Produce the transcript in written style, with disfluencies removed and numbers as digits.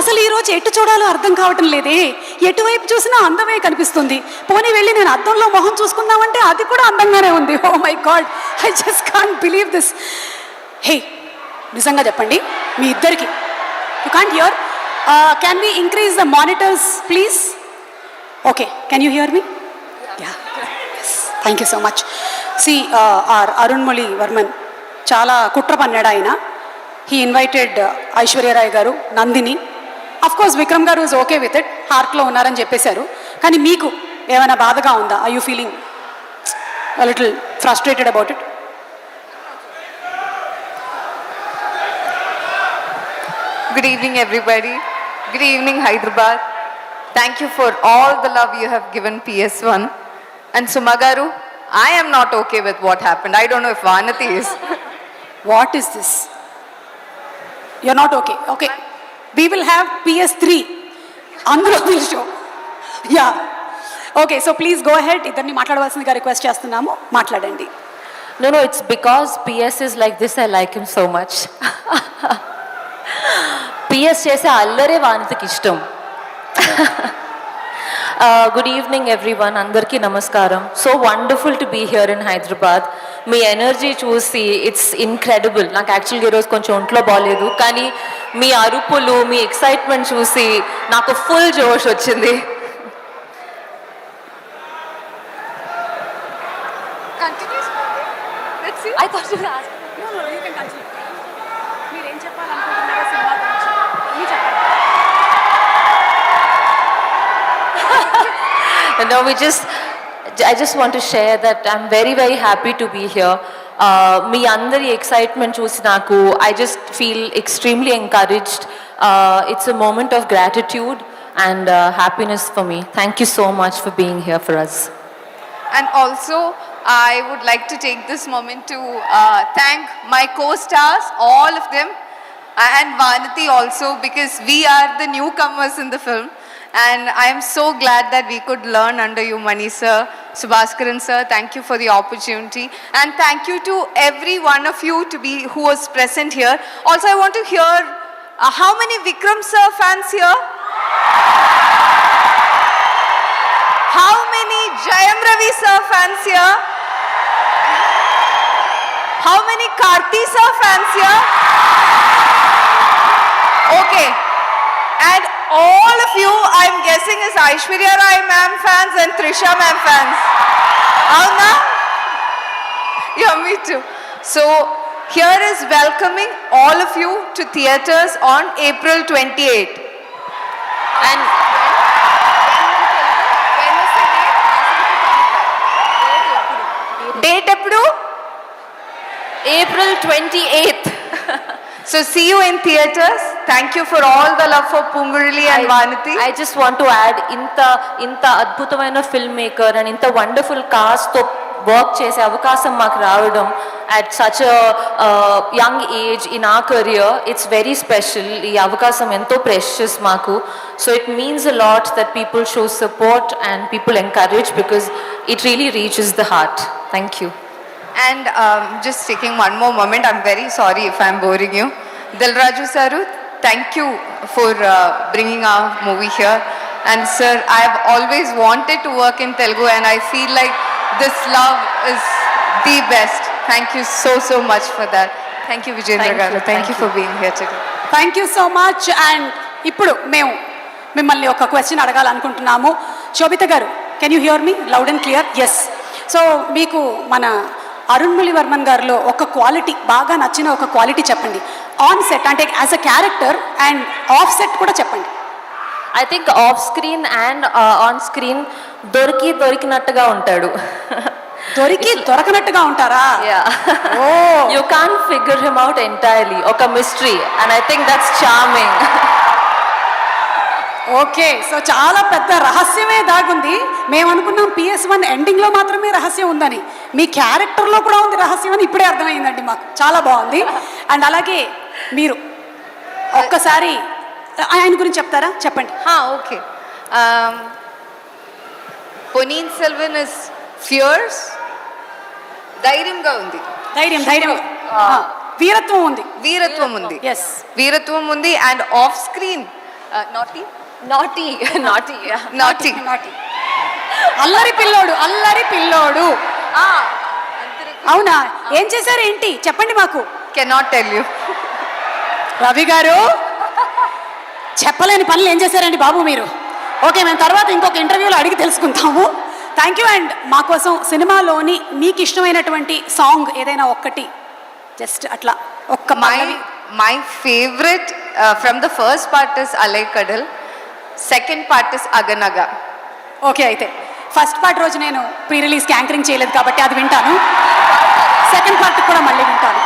అసలు ఈరోజు ఎటు చూడాలో అర్థం కావటం లేదే. ఎటువైపు చూసినా అందమే కనిపిస్తుంది. పోనీ వెళ్ళి నేను అద్దంలో మొహం చూసుకుందామంటే అది కూడా అందంగానే ఉంది. Oh my God, I just can't believe this. Hey, నిజంగా చెప్పండి మీ ఇద్దరికి. You can't hear. Can we increase the monitors please? Okay, can you hear me? Yeah, thank you so much. C R Arunmozhi Varman చాలా కుట్ర పన్నాడు ఆయన. హీ ఇన్వైటెడ్ ఐశ్వర్యరాయ్ గారు, Nandini. Of course Vikram గారు is okay with it, హార్ట్లో ఉన్నారని చెప్పేశారు. కానీ మీకు ఏమైనా బాధగా ఉందా? I you feeling little frustrated about it? Good evening, everybody. Good evening, Hyderabad. Thank you for all the love you have given PS1. And Sumagaru, I am not okay with what happened. I don't know if Vanati is. What is this? You're not okay. Okay. We will have PS3. Andhra will show. Yeah. Okay, so please go ahead. ఇద్దరిని మాట్లాడవలసిందిగా request చేస్తున్నాము. మాట్లాడండి. No, it's because PS is like this. I like him so much. PS చేసే అల్లరే వానితకి ఇష్టం. Good evening everyone, అందరికీ నమస్కారం. So wonderful to be here in Hyderabad. మీ energy చూసి ఇట్స్ ఇన్క్రెడిబుల్. నాకు యాక్చువల్గా ఈరోజు కొంచెం ఒంట్లో బాగాలేదు, కానీ మీ అరుపులు, మీ ఎక్సైట్మెంట్ చూసి నాకు ఫుల్ జోష్ వచ్చింది. I thought you were asking. No, you can continue. మీరు ఏం చెప్పాలనుకుంటున్నారో సినిమా గురించి మీరు చెప్పండి. No, I just want to share that I'm very, very happy to be here. మీ అందరి ఎక్సైట్మెంట్ చూసి నాకు I just feel extremely encouraged. It's a moment of gratitude and happiness for me. Thank you so much for being here for us. And also, I would like to take this moment to thank my co-stars, all of them, and Vanati also, because we are the newcomers in the film. And I am so glad that we could learn under you, Mani sir, Subhaskaran sir. Thank you for the opportunity. And thank you to every one of you who was present here. Also, I want to hear how many Vikram sir fans here? How many Jayam Ravi sir fans here? How many Karthi sir fans here? Okay. And all of you, I'm guessing, is Aishwarya Rai ma'am fans and Trisha ma'am fans. Avna? Yeah, me too. So, here is welcoming all of you to theatres on April 28th. And when is the date? Date eppudu? April 28th. So see you in theatres. Thank you for all the love for Pungurili and Vanati. I just want to add, ఇంత అద్భుతమైన film maker and ఇంత wonderful కాస్ట్తో work చేసే అవకాశం మాకు రావడం at such young age in ఆ career, it's very special. ఈ అవకాశం ఎంతో ప్రెషియస్ మాకు. So it means a lot that people show support and people encourage, because it really reaches the heart. Thank you. And just taking one more moment, I'm very sorry if I'm boring you. Dilraju Saru, thank you for bringing our movie here. And sir, I have always wanted to work in Telugu, and I feel like this love is the best. Thank you so much for that. Thank you, Vijayendra garu. Thank you for being here today. Thank you so much. And ఇప్పుడు మేము మిమ్మల్ని ఒక question అడగాలనుకుంటున్నాము. Shobhita garu, can you hear me loud and clear? Yes. So మీకు మన అరుణ్మొళి వర్మన్ గారిలో ఒక quality, బాగా నచ్చిన ఒక క్వాలిటీ చెప్పండి. ఆన్ సెట్ అంటే as a character, and off set కూడా చెప్పండి. I think off screen and on screen దొరికినట్టుగా ఉంటాడు. దొరకనట్టుగా ఉంటారా? You can't figure him out entirely. ఒక mystery, and I think that's charming. Okay, so చాలా పెద్ద రహస్యమే దాగుంది. మేము అనుకున్నాం PS1 ఎండింగ్లో మాత్రమే రహస్యం ఉందని. మీ క్యారెక్టర్లో కూడా ఉంది రహస్యం అని ఇప్పుడే అర్థమైందండి మాకు. చాలా బాగుంది. అండ్ అలాగే మీరు ఒక్కసారి ఆయన గురించి చెప్తారా? చెప్పండి. Okay. Ponniyin Selvan is fears, ధైర్యంగా ఉంది. ధైర్యం వీరత్వం ఉంది. వీరత్వం ఉంది. ఎస్, వీరత్వం ఉంది. And off screen naughty. Naughty naughty Naughty. అల్లరి పిల్లోడు అవునా ఏం చేశారు ఏంటి చెప్పండి మాకు Cannot tell you. రవి గారు చెప్పలేని పనులు ఏం చేశారండి బాబు మీరు ఓకే మేము తర్వాత ఇంకొక ఇంటర్వ్యూలో అడిగి తెలుసుకుంటాము థ్యాంక్ యూ అండ్ మా కోసం సినిమాలోని మీకు ఇష్టమైనటువంటి సాంగ్ ఏదైనా ఒక్కటి జస్ట్ అట్లా ఒక్క My favorite from the first part is Alai Kadal. Second part is Aganaga. Okay అయితే ఫస్ట్ పార్ట్ రోజు నేను ప్రీ రిలీజ్కి యాంకరింగ్ చేయలేదు కాబట్టి అది వింటాను సెకండ్ పార్ట్ కూడా మళ్ళీ వింటాను